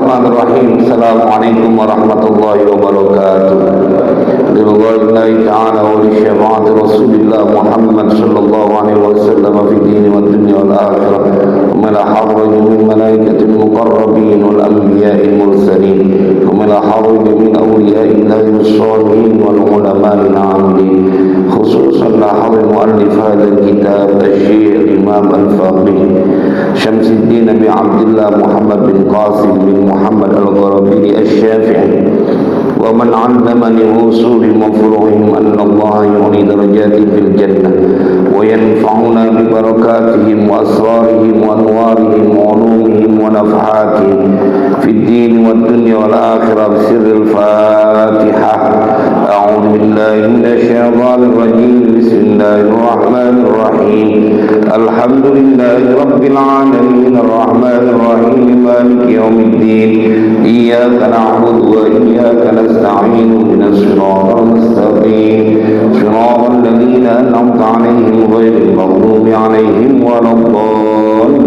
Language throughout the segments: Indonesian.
Bismillahirrahmanirrahim. Assalamualaikum warahmatullahi wabarakatuh. Billahi ta'ala wa li syafa'ati Rasulillah Muhammad sallallahu alaihi wasallam fi dini wa dunya wal akhirah. Wa la hawla min malaikatil muqarrabin wal anbiya'il mursalin. Wa la hawla min awliya'illahi was-salihin wal ulama'il 'amilin. Khususan la hawla mu'allif hadzal kitab asy-syekh Imam Al-Faqih Syamsuddin Nabi Abdullah Muhammad bin Qasim bin Muhammad Al-Gharabili Asy-Syafi'i wa man 'allamani usuli mafruhim anna Allah yu'li darajati fil jannah wa yanfa'una bi barakatihim wa asrarihim wa anwarihim wa ulumihim wa nafhatihim fid din wad dunya wal akhirah bi sirril Fatihah. A'udzu billahi minasy syaithanir rajim. Bismillahir rahmanir rahim. Alhamdulillahi rabbil alamin arrahmanir rahim maliki yaumiddin. Iyyaka na'budu wa iyyaka nasta'in ihdinas siratal mustaqim siratal ladzina an'amta 'alaihim ghairil maghdubi 'alaihim waladdallin.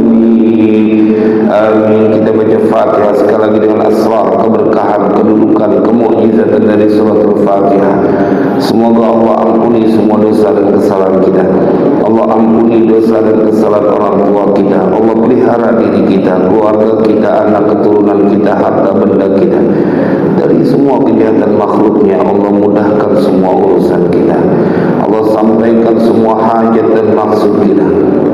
Amin. Kita baca Fatihah sekali lagi dengan asrar, keberkahan, kedudukan, kemukjizatan dari surat Al-Fatihah. Semoga Allah ampuni semua dosa dan kesalahan kita. Allah ampuni dosa dan kesalahan orang tua kita. Allah pelihara diri kita, keluarga kita, anak keturunan kita, harta benda kita dari semua kejahatan makhluknya. Allah mudahkan semua urusan kita. Allah sampaikan semua hajat dan maksud kita.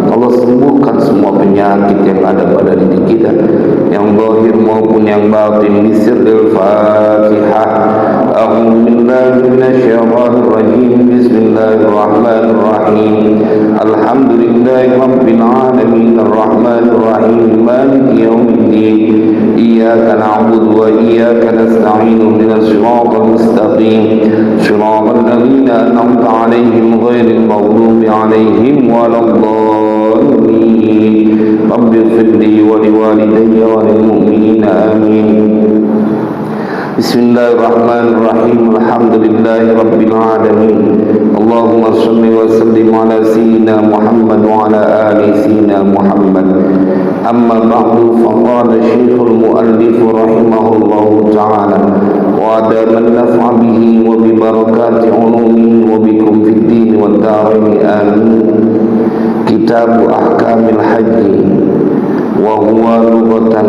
Allah sembuhkan semua penyakit yang ada pada diri kita, yang zahir maupun yang batin. Bisirril Fatihah. A'udzu billahi minasy syaithanir rajim. Bismillahirrahmanirrahim. Alhamdulillahi rabbil alamin arrahmanir rahim maliki yaumiddin. Iyyaka na'budu wa iyyaka nasta'in ihdinas siratal mustaqim siratal ladzina an'amta 'alaihim ghairil maghdubi 'alaihim waladdallin. Rabbi ighfir li wa liwalidayya wa lil mu'minina amin. Bismillahirrahmanirrahim. Alhamdulillahi rabbil alamin. Allahumma shalli wa sallim ala sayyidina Muhammad wa ala ali sayyidina Muhammad. Amma ba'du, faqala Syekhul Mu'allif rahimahullahu ta'ala wa adaman naf'a bihi wa bi barakati ulumihi wa bikum fid din wad darain amin. Kitab Ahkamil Haji wa huwa lughatan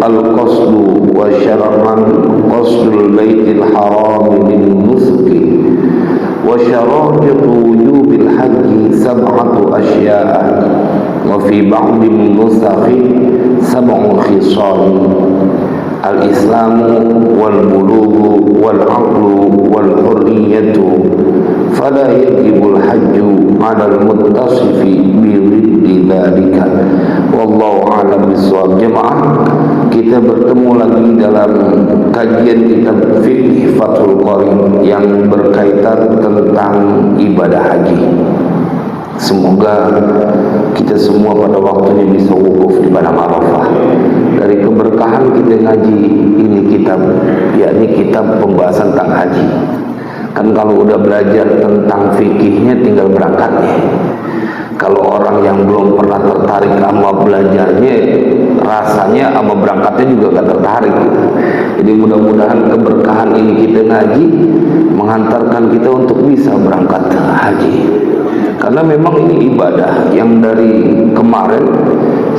al-qasdu wa syar'an qasdul baitil haram bin nusuki wa syara'atu wujubil haji sab'atu asya'a wa fi ba'di nusakhi sab'u khisal al-islamu wal bulughu wal aqlu wal hurriyatu fala yajibul hajju 'alal muttasifi bi riddi dzalika. Wallahu a'lam bishawab. Jemaah, kita bertemu lagi dalam kajian kitab Fiqh Fathul Qarib yang berkaitan tentang ibadah haji. Semoga kita semua pada waktunya bisa wukuf di padang Arafah. Dari keberkahan kita ngaji ini kitab, yakni kitab pembahasan tentang haji. Kan kalau udah belajar tentang fikihnya tinggal berangkatnya. Kalau orang yang belum pernah tertarik sama belajarnya, rasanya sama berangkatnya juga gak tertarik gitu. Jadi mudah-mudahan keberkahan ini kita ngaji menghantarkan kita untuk bisa berangkat haji. Karena memang ini ibadah yang dari kemarin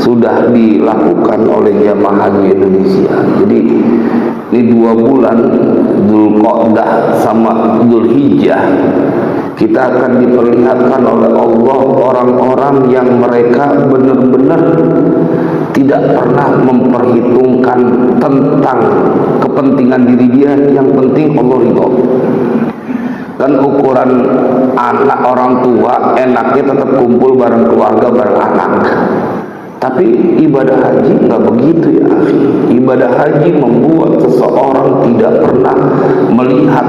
sudah dilakukan oleh jamaah haji Indonesia. Jadi ini 2 bulan, Dzulqa'dah sama Dzulhijjah, kita akan diperlihatkan oleh Allah orang-orang yang mereka benar-benar tidak pernah memperhitungkan tentang kepentingan diri dia, yang penting Allah ridho. Dan ukuran anak orang tua enaknya tetap kumpul bareng keluarga, bareng anak. Tapi ibadah haji nggak begitu ya akhi. Ibadah haji membuat seseorang tidak pernah melihat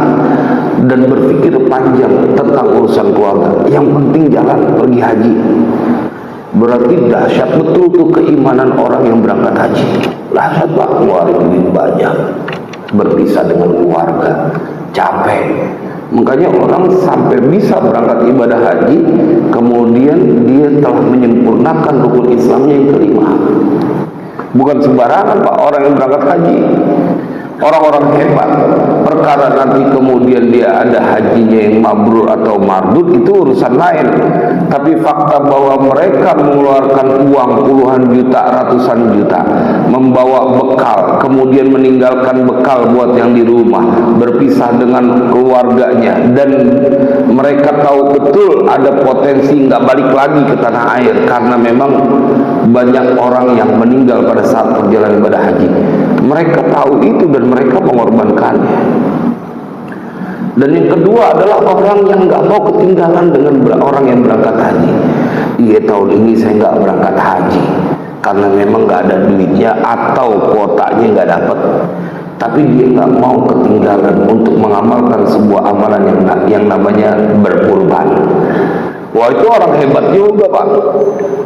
dan berpikir panjang tentang urusan keluarga. Yang penting jalan pergi haji. Berarti dahsyat betul tuh keimanan orang yang berangkat haji. Dahsyat banget, ngeluarin duit banyak, berpisah dengan keluarga, capek. Makanya orang sampai bisa berangkat ibadah haji, kemudian dia telah menyempurnakan rukun Islamnya yang kelima. Bukan sembarangan Pak orang yang berangkat haji. Orang-orang hebat, perkara nanti kemudian dia ada hajinya yang mabrur atau mardud itu urusan lain. Tapi fakta bahwa mereka mengeluarkan uang puluhan juta, ratusan juta, membawa bekal, kemudian meninggalkan bekal buat yang di rumah, berpisah dengan keluarganya, dan mereka tahu betul ada potensi nggak balik lagi ke tanah air karena memang banyak orang yang meninggal pada saat perjalanan ibadah haji. Mereka tahu itu dan mereka mengorbankannya. Dan yang kedua adalah orang yang nggak mau ketinggalan dengan orang yang berangkat haji. Iya, tahun ini saya nggak berangkat haji karena memang nggak ada duitnya atau kuotanya nggak dapat. Tapi dia nggak mau ketinggalan untuk mengamalkan sebuah amalan yang namanya berkurban. Wah, itu orang hebat juga Pak.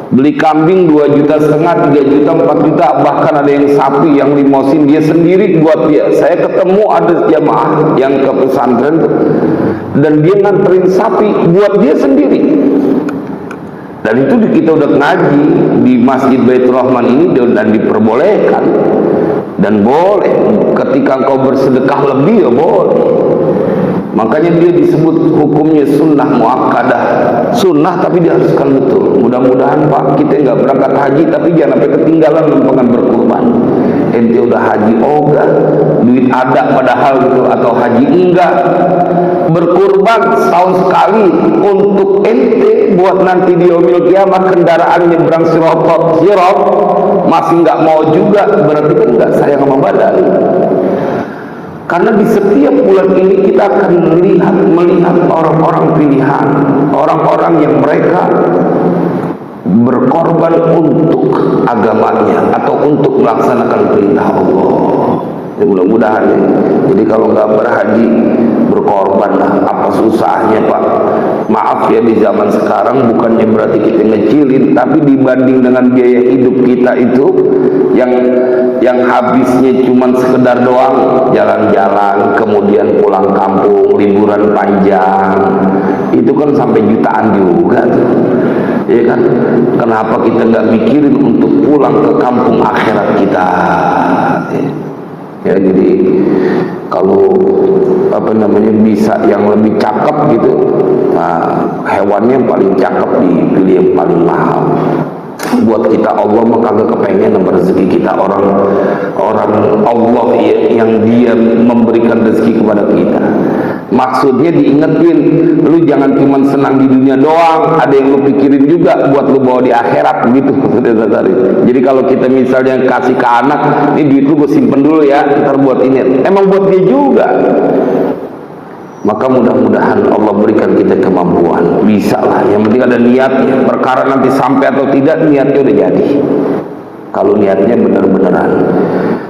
Beli kambing 2,5 juta, 3 juta, 4 juta, bahkan ada yang sapi, yang limosin dia sendiri buat dia. Saya ketemu ada jamaah yang ke pesantren dan dia nganterin sapi buat dia sendiri. Dan itu kita udah ngaji di Masjid Baitur Rahman ini dan diperbolehkan. Dan boleh ketika engkau bersedekah lebih ya boleh. Makanya dia disebut hukumnya sunnah muakkadah. Sunnah tapi diharuskan betul. Mudah-mudahan Pak kita nggak berangkat haji tapi jangan sampai ketinggalan dengan berkurban. Ente udah haji enggak, duit ada padahal gitu, atau haji enggak, berkurban setahun sekali untuk ente buat nanti di yaumil kiamah kendaraan nyebrang sirat masih nggak mau juga, berarti kan nggak sayang sama badan. Karena di setiap bulan ini kita akan melihat orang-orang pilihan, orang-orang yang mereka berkorban untuk agamanya atau untuk melaksanakan perintah Allah. Ya, mudah-mudahan ya. Jadi kalau nggak berhaji berkorban lah, apa susahnya Pak? Maaf ya, di zaman sekarang bukannya berarti kita ngecilin, tapi dibanding dengan biaya hidup kita itu yang habisnya cuman sekedar doang jalan-jalan, kemudian pulang kampung, liburan panjang, itu kan sampai jutaan juga tuh. Ya kan? Kenapa kita nggak mikirin untuk pulang ke kampung akhirat kita? Ya, jadi kalau bisa yang lebih cakep gitu, nah, hewannya yang paling cakep dipilih yang paling mahal. Buat kita Allah mah kagak kepengen rezeki kita orang Allah yang dia memberikan rezeki kepada kita. Maksudnya diingetin, lu jangan cuma senang di dunia doang, ada yang lu pikirin juga buat lu bawa di akhirat gitu. Jadi kalau kita misalnya kasih ke anak, ini duit lu gue simpen dulu ya, ntar buat ini, emang buat dia juga. Maka mudah-mudahan Allah berikan kita kemampuan, bisa lah, yang penting ada niatnya. Perkara nanti sampai atau tidak, niatnya udah jadi kalau niatnya benar-benaran.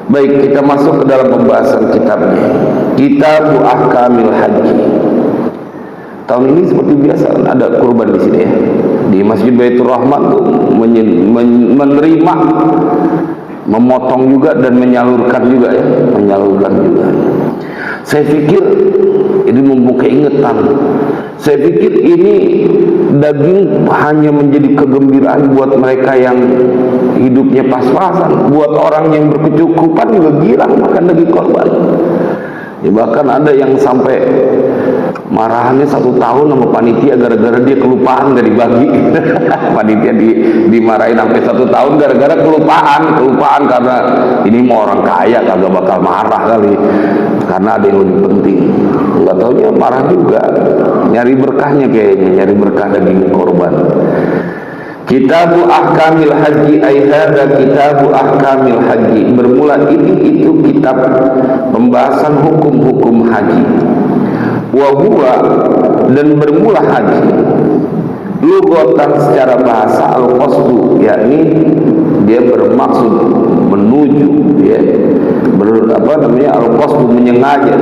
Baik, kita masuk ke dalam pembahasan kitabnya, Kitab Ahkamil Haji. Tahun ini seperti biasa ada kurban di sini ya, di Masjid Baitur Rahman tuh menerima, memotong juga dan menyalurkan juga ya, menyalurkan juga. Saya pikir ini membuka ingetan. Saya pikir ini daging hanya menjadi kegembiraan buat mereka yang hidupnya pas-pasan. Buat orang yang berkecukupan juga girang makan daging korban. Ya, bahkan ada yang sampai marahannya 1 tahun sama panitia gara-gara dia kelupaan gak dibagi. Panitia dimarahin sampai 1 tahun gara-gara kelupaan karena ini mau orang kaya kagak bakal marah kali, karena ada yang lebih penting. Nggak taunya marah juga, nyari berkahnya kayaknya, nyari berkah daging korban. Kitabu Ahkamil Haji, ayhada Kitabu Ahkamil Haji, bermula itu kitab pembahasan hukum-hukum haji. Wahuwa, dan bermula haji lughatan secara bahasa al-qasdu, yakni dia bermaksud menuju ya, al-qasdu menyengaja.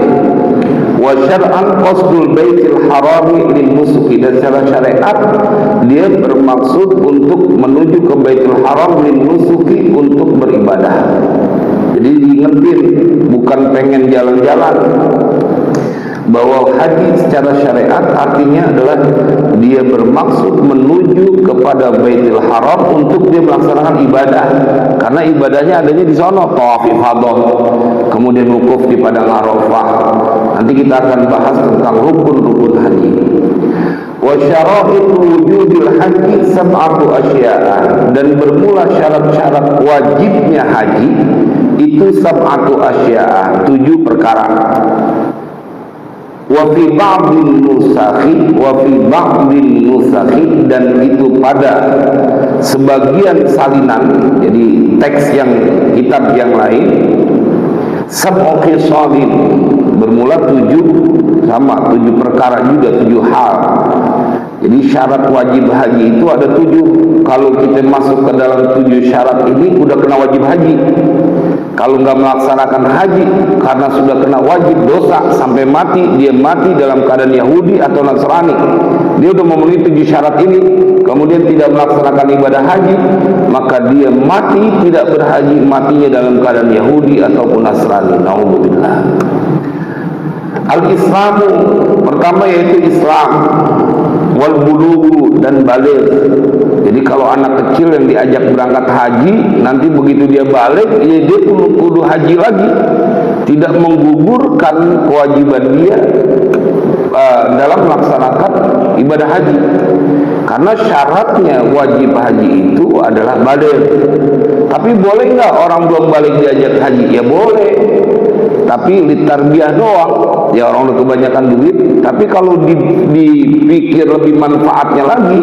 Wa syar'an qasdul baitil harami lil nusuki, dan secara syariat dia bermaksud untuk menuju ke Baitul Haram lil nusuki, untuk beribadah. Jadi diingetin, bukan pengen jalan-jalan. bahwa haji secara syariat artinya adalah dia bermaksud menuju kepada Baitul Haram untuk dia melaksanakan ibadah, karena ibadahnya adanya di sono, tawaf ifadah, kemudian wukuf di padang Arafah. Nanti kita akan bahas tentang rukun-rukun haji. Wa syara'itu wujudil haji sab'atu asya'a, dan bermula syarat-syarat wajibnya haji itu sab'atu asya'a, 7 perkara. Wa fi ba'dil nusakhi, dan itu pada sebagian salinan, jadi teks yang kitab yang lain, sab'u khisalin, bermula 7 perkara juga, 7 hal. Jadi syarat wajib haji itu ada 7. Kalau kita masuk ke dalam 7 syarat ini udah kena wajib haji. Kalau nggak melaksanakan haji karena sudah kena wajib dosa sampai mati, dia mati dalam keadaan Yahudi atau Nasrani, dia udah memenuhi 7 syarat ini, kemudian tidak melaksanakan ibadah haji, maka dia mati tidak berhaji, matinya dalam keadaan Yahudi ataupun Nasrani. Nauzubillah. Al-Islamu, pertama yaitu Islam, wal bulughu, dan balik. Jadi kalau anak kecil yang diajak berangkat haji, nanti begitu dia balik, ya dia kudu haji lagi, tidak menggugurkan kewajiban dia dalam melaksanakan ibadah haji, karena syaratnya wajib haji itu adalah balik. Tapi boleh nggak orang belum balik diajak haji? Ya boleh, tapi litarbiyah doang. Ya orang udah kebanyakan duit. Tapi kalau dipikir lebih manfaatnya lagi,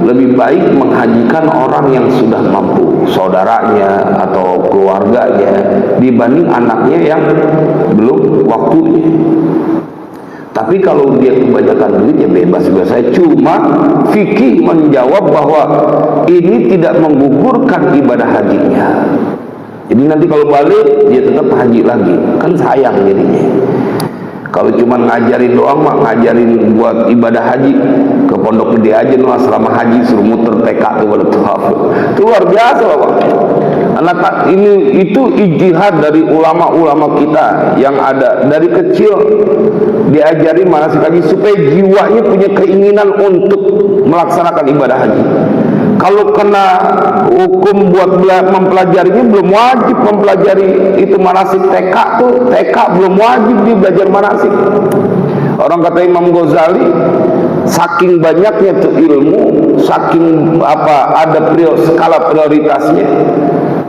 lebih baik menghajikan orang yang sudah mampu, saudaranya atau keluarganya, dibanding anaknya yang belum waktunya. Tapi kalau dia kebanyakan duit, ya bebas-bebas saja. Cuma fikih menjawab bahwa ini tidak menggugurkan ibadah hajinya. Jadi nanti kalau balik dia tetap haji lagi, kan sayang jadinya. Kalau cuma ngajarin doang mah, ngajarin buat ibadah haji, ke Pondok Gede aja no, asrama haji suruh muter TK tuh pada tuhaf. Itu luar biasa Pak. Anak ini itu ijtihad dari ulama-ulama kita yang ada dari kecil, diajarin manasik haji supaya jiwanya punya keinginan untuk melaksanakan ibadah haji. Kalau kena hukum buat mempelajarinya, belum wajib mempelajari itu manasik TK tuh. TK belum wajib dia belajar manasik. Orang kata Imam Ghazali, saking banyaknya tuh ilmu, saking ada skala prioritasnya.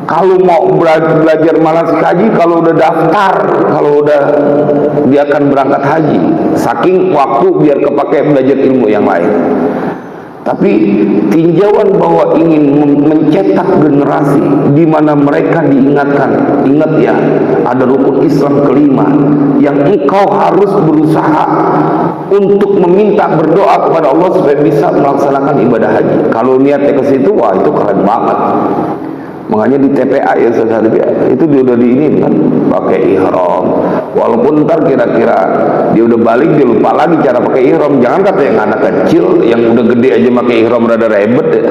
Kalau mau belajar manasik haji, kalau udah daftar, kalau udah dia akan berangkat haji, saking waktu biar kepake belajar ilmu yang lain. Tapi tinjauan bahwa ingin mencetak generasi di mana mereka diingatkan, ingat ya, ada rukun Islam kelima yang engkau harus berusaha untuk meminta, berdoa kepada Allah supaya bisa melaksanakan ibadah haji. Kalau niatnya ke situ, wah itu keren banget. Makanya di TPA ya saudara, itu dia udah diinin kan, pakai ihram. Walaupun ntar kira-kira dia udah balik, dia lupa lagi cara pakai ihram. Jangan kata yang anak kecil, yang udah gede aja pakai ihram rada ribet ya.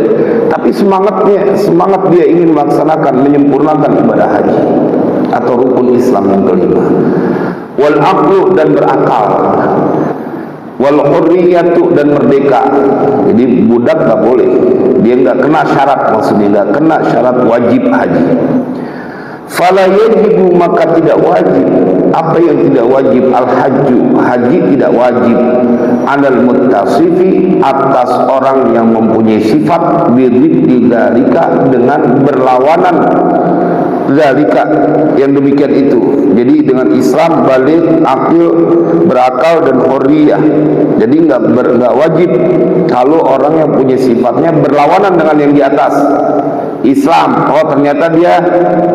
Tapi semangat dia ingin melaksanakan, menyempurnakan ibadah haji atau rukun Islam yang kelima. Wal aqlu, dan berakal. Wal hurriyatu, dan merdeka. Jadi budak gak boleh, dia gak kena syarat, maksudnya gak kena syarat wajib haji. Fala yajibu, maka tidak wajib. Apa yang tidak wajib? Al hajju, haji tidak wajib. Alal muttasifi, atas orang yang mempunyai sifat biriddi dzalika, dengan berlawanan dzalika, yang demikian itu. Jadi dengan Islam, balik, akil, berakal, dan hurriyah. Jadi nggak wajib kalau orang yang punya sifatnya berlawanan dengan yang di atas. Islam, oh ternyata dia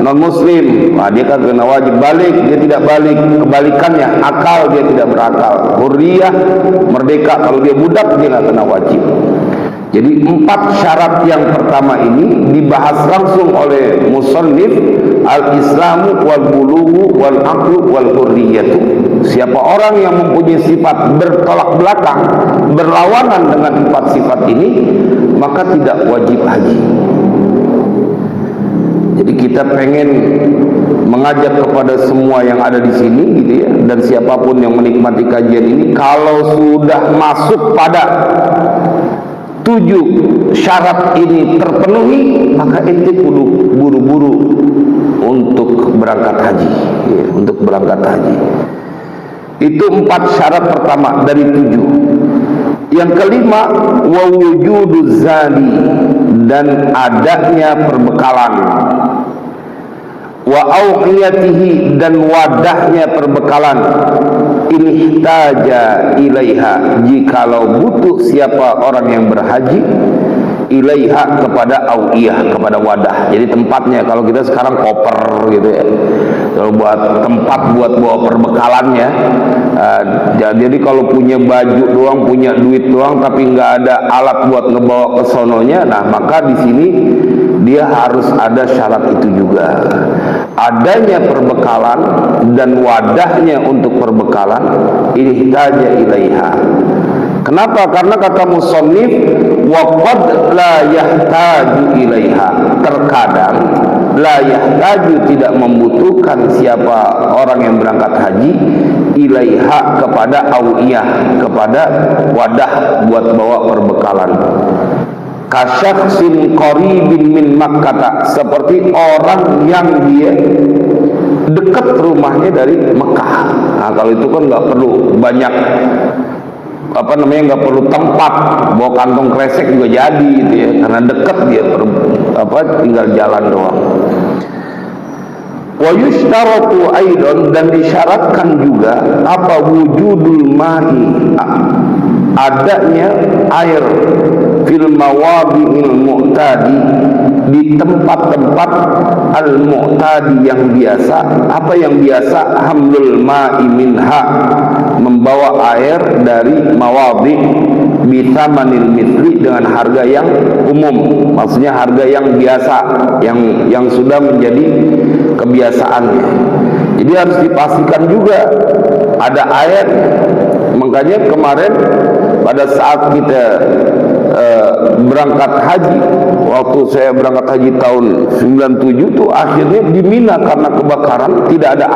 non muslim, nah, dia kan kena wajib. Balik, dia tidak balik. Kebalikannya, akal, dia tidak berakal. Hurriyah, merdeka, kalau dia budak dia nggak kena wajib. Jadi 4 syarat yang pertama ini dibahas langsung oleh musannif, al-islamu wal bulughu wal aqlu wal hurriyatu. Siapa orang yang mempunyai sifat bertolak belakang, berlawanan dengan 4 sifat ini, maka tidak wajib haji. Jadi kita pengen mengajak kepada semua yang ada di sini gitu ya, dan siapapun yang menikmati kajian ini, kalau sudah masuk pada 7 syarat ini terpenuhi, maka ente kudu buru-buru untuk berangkat haji ya, untuk berangkat haji. Itu 4 syarat pertama dari 7. Yang kelima, wa wujuduz zadi, dan adanya perbekalan, wa auqiyatihi, dan wadahnya perbekalan, in ihtaja ilaiha, jikalau butuh siapa orang yang berhaji, ilaiha, kepada auqiyah, kepada wadah. Jadi tempatnya, kalau kita sekarang koper gitu ya, kalau buat tempat buat bawa perbekalannya. Jadi kalau punya baju doang, punya duit doang, tapi nggak ada alat buat ngebawa ke sononya, nah maka di sini dia harus ada syarat itu juga, adanya perbekalan dan wadahnya untuk perbekalan, ihtaja ilaiha. Kenapa? Karena kata musannif, wa qad la yahtaju ilaiha, terkadang la yahtaju, tidak membutuhkan siapa orang yang berangkat haji, ilaiha, kepada awiyah, kepada wadah buat bawa perbekalan. Kasyakhsin qaribin min Makkah, seperti orang yang dia dekat rumahnya dari Mekah. Nah, kalau itu kan nggak perlu banyak nggak perlu tempat, bawa kantong kresek juga jadi gitu ya, karena dekat dia tinggal jalan doang. Wa yushtaratu aidan, dan disyaratkan juga apa, wujudul ma'i, adanya air, fil mawadi'il mu'tadi, di tempat-tempat al mu'tadi, yang biasa. Apa yang biasa? Hamlul ma'i minha, membawa air dari mawadi', bithamanil mithli, dengan harga yang umum, maksudnya harga yang biasa, yang sudah menjadi kebiasaannya. Jadi harus dipastikan juga ada air. Makanya kemarin pada saat kita berangkat haji, waktu saya berangkat haji tahun 97 tuh, akhirnya di Mina karena kebakaran tidak ada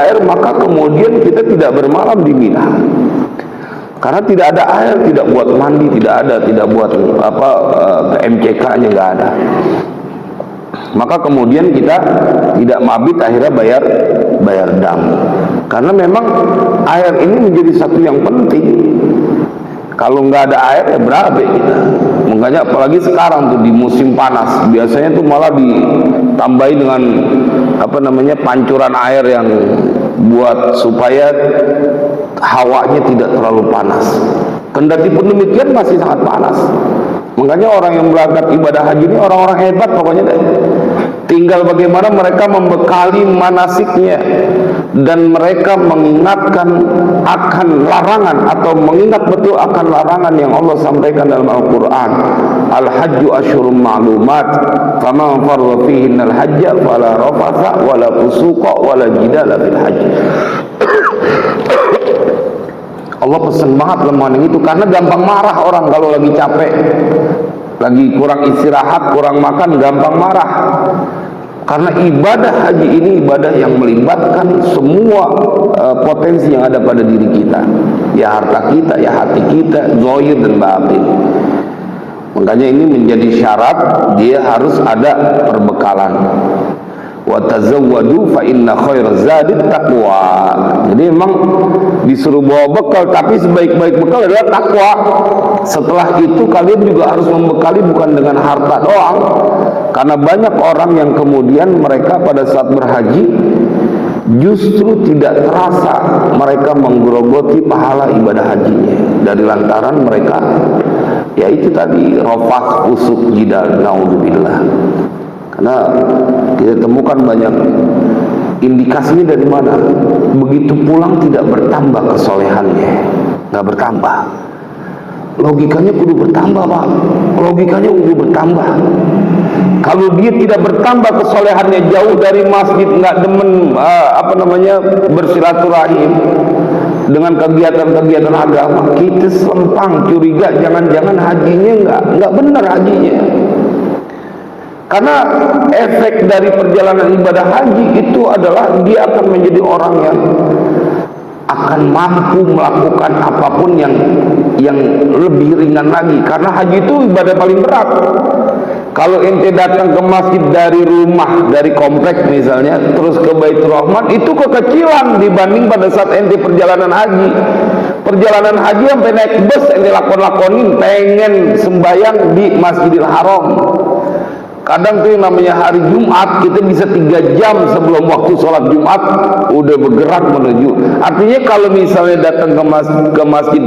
air, maka kemudian kita tidak bermalam di Mina. Karena tidak ada air, tidak buat mandi, tidak buat MCK-nya nggak ada. Maka kemudian kita tidak mabit, akhirnya bayar dam. Karena memang air ini menjadi satu yang penting. Kalau nggak ada air ya berabe kita. Makanya apalagi sekarang tuh di musim panas, biasanya tuh malah ditambahi dengan pancuran air yang buat supaya hawanya tidak terlalu panas. Kendati pun demikian masih sangat panas. Makanya orang yang berangkat ibadah haji ini orang-orang hebat pokoknya deh. Tinggal bagaimana mereka membekali manasiknya, dan mereka mengingatkan akan larangan, atau mengingat betul akan larangan yang Allah sampaikan dalam Al-Quran. Al-hajju asyhurum ma'lumat, faman farra fihinna al-hajja fala rafatha wala fusuqa wala jidala fil hajj. Allah pesen banget lemahan itu, karena gampang marah orang kalau lagi capek, lagi kurang istirahat, kurang makan, gampang marah. Karena ibadah haji ini ibadah yang melibatkan semua potensi yang ada pada diri kita, ya harta kita, ya hati kita, zahir dan batin. Makanya ini menjadi syarat, dia harus ada perbekalan. Wa tazawwadu fa inna khairaz zadi taqwa. Jadi memang disuruh bawa bekal, tapi sebaik-baik bekal adalah takwa. Setelah itu kalian juga harus membekali, bukan dengan harta doang. Karena banyak orang yang kemudian mereka pada saat berhaji justru tidak terasa mereka menggerogoti pahala ibadah hajinya, dari lantaran mereka ya itu tadi, rafah, usuk, jidal, naudzubillah. Karena kita temukan banyak indikasinya dari mana? Begitu pulang tidak bertambah kesolehannya, nggak bertambah. Logikanya kudu bertambah, Pak. Logikanya kudu bertambah. Kalau dia tidak bertambah kesolehannya, jauh dari masjid, nggak demen bersilaturahim dengan kegiatan-kegiatan agama, kita sempang curiga, jangan-jangan hajinya nggak benar hajinya. Karena efek dari perjalanan ibadah haji itu adalah dia akan menjadi orang yang akan mampu melakukan apapun yang lebih ringan lagi. Karena haji itu ibadah paling berat. Kalau ente datang ke masjid dari rumah, dari kompleks misalnya, terus ke Baitur Rahman, itu kekecilan dibanding pada saat ente perjalanan haji. Perjalanan haji sampai naik bus ente lakon-lakonin pengen sembahyang di Masjidil Haram. Kadang tuh yang namanya hari Jumat, kita bisa 3 jam sebelum waktu sholat Jumat udah bergerak menuju. Artinya kalau misalnya datang ke masjid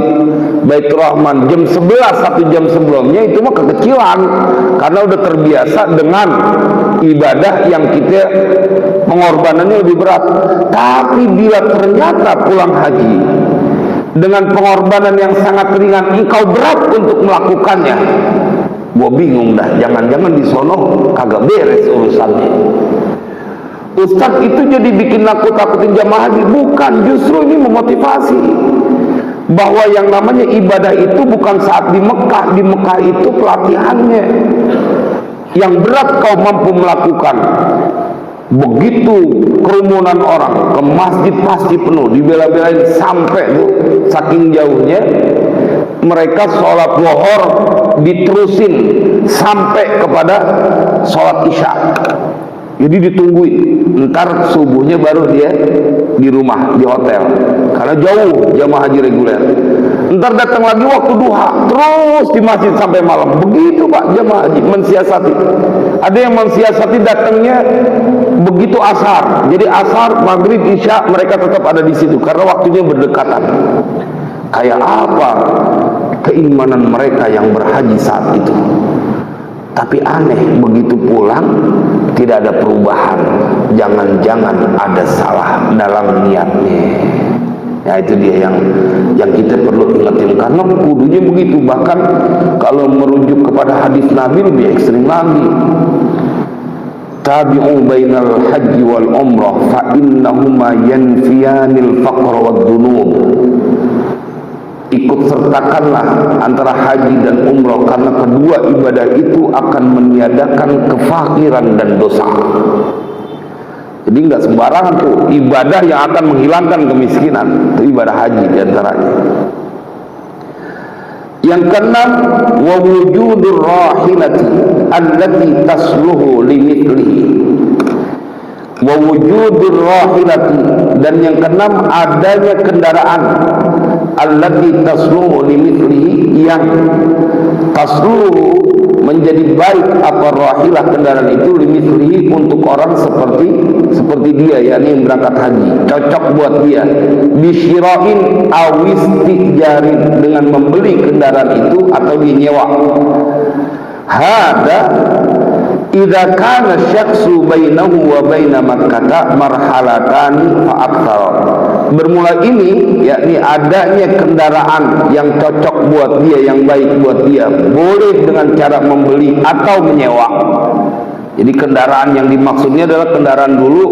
Baitur Rahman jam 11, 1 jam sebelumnya, itu mah kekecilan, karena udah terbiasa dengan ibadah yang kita pengorbanannya lebih berat. Tapi bila ternyata pulang haji dengan pengorbanan yang sangat ringan, engkau berat untuk melakukannya, gua bingung dah, jangan-jangan di sono kagak beres urusannya. Ustadz itu jadi bikin nakut-nakutin jamaah haji? Bukan, justru ini memotivasi bahwa yang namanya ibadah itu bukan saat di Mekah. Di Mekah itu pelatihannya yang berat kau mampu melakukan. Begitu kerumunan orang ke masjid pasti penuh, dibela-belain sampai tuh saking jauhnya mereka sholat zuhur diterusin sampai kepada sholat isya. Jadi ditungguin, ntar subuhnya baru dia di rumah, di hotel, karena jauh jamaah haji reguler. Ntar datang lagi waktu duha, terus di masjid sampai malam. Begitu Pak jamaah haji mensiasati. Ada yang mensiasati datangnya begitu asar, jadi asar, maghrib, isya mereka tetap ada di situ karena waktunya berdekatan. Kayak apa keimanan mereka yang berhaji saat itu? Tapi aneh, begitu pulang tidak ada perubahan. Jangan-jangan ada salah dalam niatnya. Ya itu dia yang kita perlu ingatin, karena kudunya begitu. Bahkan kalau merujuk kepada hadis Nabi lebih ekstrim lagi. Tabi'u bainal haji wal umrah fa innahuma yanfiyanil faqra wad dunub. Ikut sertakanlah antara haji dan umrah, karena kedua ibadah itu akan meniadakan kefakiran dan dosa. Jadi nggak sembarangan tuh ibadah yang akan menghilangkan kemiskinan. Itu ibadah haji diantaranya. Yang keenam, wa wujudur rahilati allati tasluhu limithlihi. Wa wujudur rahilati, dan yang keenam adanya kendaraan allati tasluhu limithlihi, yang tasluhu menjadi baik apa rahilah kendaraan itu limithlihi untuk orang seperti dia, yakni yang berangkat haji, cocok buat dia. Bisyirain awistijarin, dengan membeli kendaraan itu atau dinyewa. Hada idza kana syakhsu bainahu wa baina Makkah marhalatan fa aktsar. Bermula ini yakni adanya kendaraan yang cocok buat dia, yang baik buat dia, boleh dengan cara membeli atau menyewa. Jadi kendaraan yang dimaksudnya adalah kendaraan dulu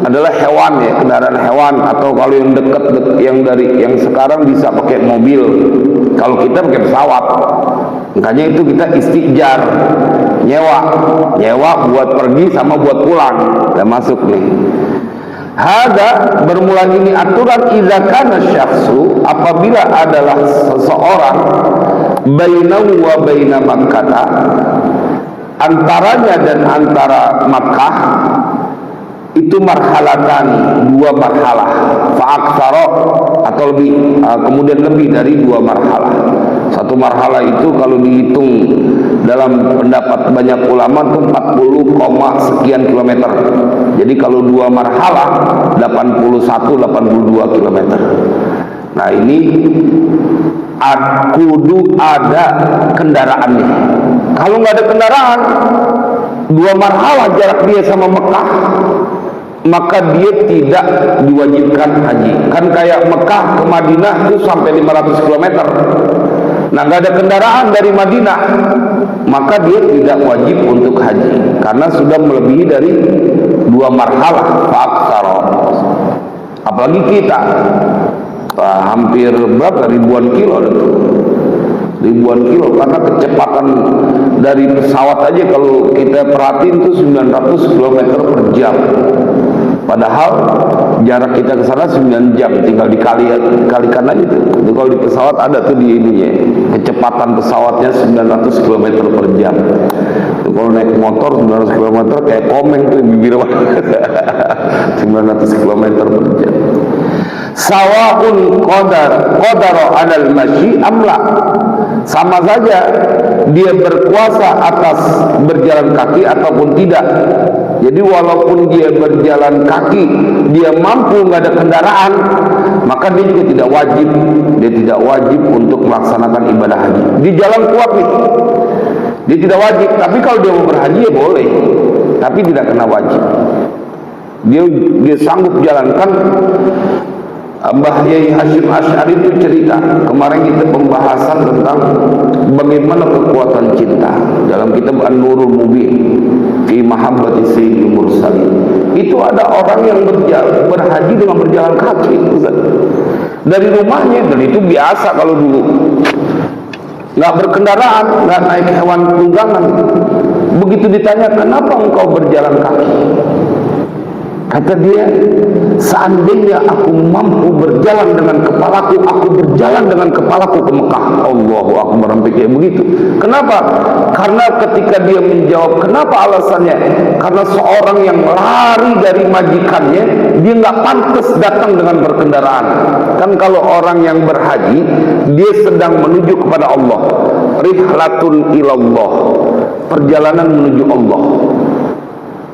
adalah hewan ya, kendaraan hewan, atau kalau yang dekat yang sekarang bisa pakai mobil, kalau kita pakai pesawat. Makanya itu kita istijar, nyewa buat pergi sama buat pulang. Udah masuk nih. Hada bermula ini aturan idza kana syakhsu, apabila adalah seseorang bainahu wa baina Makkah, antaranya dan antara Makkah itu marhalatani, 2 marhalah, fa'aksara atau lebih, kemudian lebih dari 2 marhalah. Satu marhalah itu kalau dihitung dalam pendapat banyak ulama itu 40, sekian kilometer. Jadi kalau 2 marhalah 82 kilometer. Nah ini kudu ada kendaraannya. Kalau nggak ada kendaraan, 2 marhalah jarak dia sama Mekah, maka dia tidak diwajibkan haji. Kan kayak Mekah ke Madinah itu sampai 500 km. Nah nggak ada kendaraan dari Madinah, maka dia tidak wajib untuk haji karena sudah melebihi dari 2 marhalah fa'aksara. Apalagi kita hampir berapa ribuan kilo itu. ribuan kilo, karena kecepatan dari pesawat aja kalau kita perhatiin itu 900 km per jam. Padahal jarak kita ke sana 9 jam, tinggal dikalikan aja tuh. Itu kalau di pesawat ada tuh di ininya, kecepatan pesawatnya 900 km per jam. Itu kalau naik motor 900 km kayak komeng tuh bibir 900 km per jam. Sawaun qadara 'alal masyi amla. Sama saja dia berkuasa atas berjalan kaki ataupun tidak. Jadi walaupun dia berjalan kaki, dia mampu nggak ada kendaraan, maka dia juga tidak wajib. Dia tidak wajib untuk melaksanakan ibadah haji. Di jalan kuat nih, dia tidak wajib. Tapi kalau dia mau berhaji ya boleh, tapi tidak kena wajib. Dia sanggup jalankan. Mbah Yai Hashim Asy'ari itu cerita, kemarin kita pembahasan tentang bagaimana kekuatan cinta dalam kitab An-Nurul Mubin fi Mahabbati Sayyidil Mursalin. Itu ada orang yang berhaji dengan berjalan kaki, Ustaz, dari rumahnya, dan itu biasa kalau dulu. Nggak berkendaraan, nggak naik hewan tunggangan. Begitu ditanya, kenapa engkau berjalan kaki? Kata dia, seandainya aku mampu berjalan dengan kepalaku, aku berjalan dengan kepalaku ke Mekah. Allahu Akbar, sampai kayak begitu. Kenapa? Karena ketika dia menjawab, kenapa alasannya? Karena seorang yang lari dari majikannya, dia nggak pantas datang dengan berkendaraan. Kan kalau orang yang berhaji, dia sedang menuju kepada Allah. Rihlatun ilallah, perjalanan menuju Allah.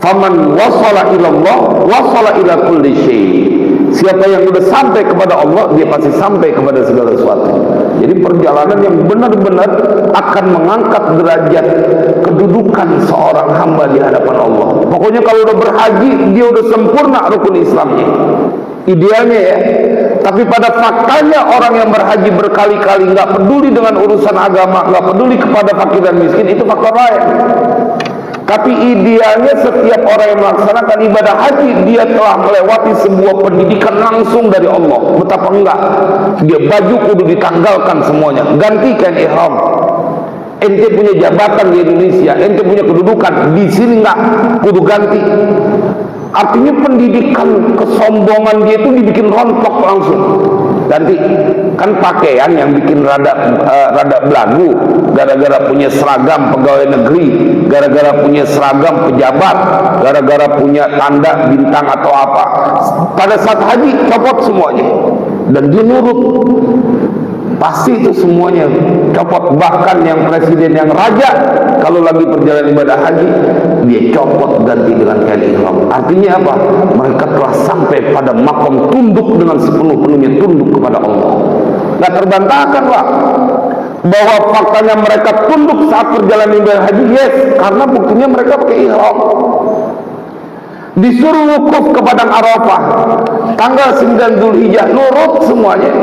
Faman wasala ilallah wasala ila kulli syai. Siapa yang sudah sampai kepada Allah, dia pasti sampai kepada segala sesuatu. Jadi perjalanan yang benar-benar akan mengangkat derajat kedudukan seorang hamba di hadapan Allah. Pokoknya kalau udah berhaji, dia udah sempurna rukun Islamnya. Idealnya ya. Tapi pada faktanya orang yang berhaji berkali-kali nggak peduli dengan urusan agama, nggak peduli kepada fakir dan miskin, itu faktor lain. Tapi idealnya setiap orang yang melaksanakan ibadah haji, dia telah melewati sebuah pendidikan langsung dari Allah. Betapa enggak, dia baju kudu ditanggalkan semuanya, ganti kain ihram. Ente punya jabatan di Indonesia, ente punya kedudukan di sini, enggak kudu ganti. Artinya pendidikan kesombongan dia itu dibikin rontok langsung. Ganti. Kan pakaian yang bikin rada belagu, gara-gara punya seragam pegawai negeri, gara-gara punya seragam pejabat, gara-gara punya tanda bintang atau apa, pada saat haji copot semuanya, dan dia nurut. Pasti itu semuanya copot. Bahkan yang presiden, yang raja, kalau lagi perjalanan ibadah haji, dia copot ganti dengan kain ihram. Artinya apa? Mereka telah sampai pada makom tunduk dengan sepenuh-penuhnya tunduk kepada Allah. Nggak terbantahkan lah bahwa faktanya mereka tunduk saat perjalanan ibadah haji, yes, karena buktinya mereka pakai ihram. Disuruh wukuf ke Padang Arafah tanggal 9 Dzulhijjah, nurut semuanya.